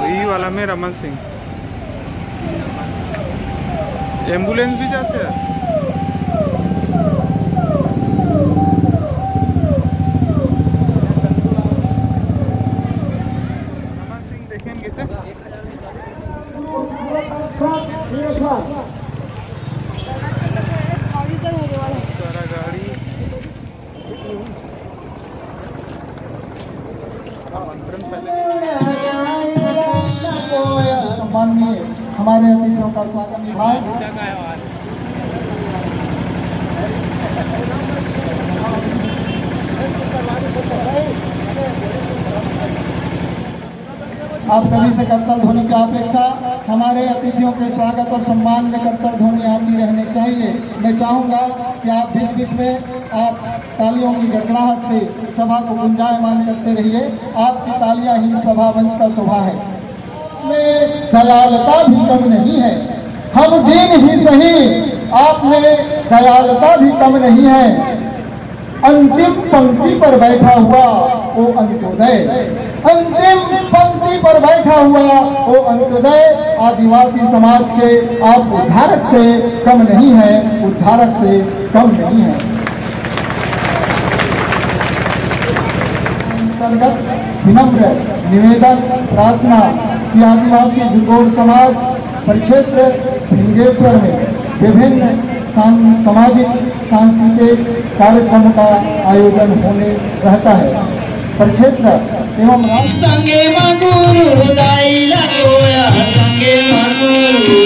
ई वाला में रमन सिंह एम्बुलेंस भी जाते हैं। रमन सिंह देखेंगे से सारा गाड़ी आमंत्रण पहले हमारे अतिथियों का स्वागत निभाए। आप सभी से करतल ध्वनि की अपेक्षा हमारे अतिथियों के स्वागत और सम्मान में करतल ध्वनि आती रहनी चाहिए। मैं चाहूँगा कि आप बीच बीच में आप तालियों की गड़गड़ाहट से सभा को गुंजायमान करते रहिए। आपकी तालियां ही सभा मंच का शोभा है। में दयालता भी कम नहीं है, हम दीन ही सही, आप में दयालता भी कम नहीं है। अंतिम पंक्ति पर बैठा हुआ वो अंत्योदय, अंतिम पंक्ति पर बैठा हुआ वो अंत्योदय आदिवासी समाज के आप उद्धारक से कम नहीं है, उद्धारक से कम नहीं है। अंतर्गत विनम्र निवेदन प्रार्थना कि आदिवासी जुगोड़ समाज परिक्षेत्र भिंगेश्वर में विभिन्न सामाजिक सांस्कृतिक कार्यक्रमों का आयोजन होने रहता है। परिक्षेत्र एवं संगे मगुरु दाई लगोया संगे मगुरु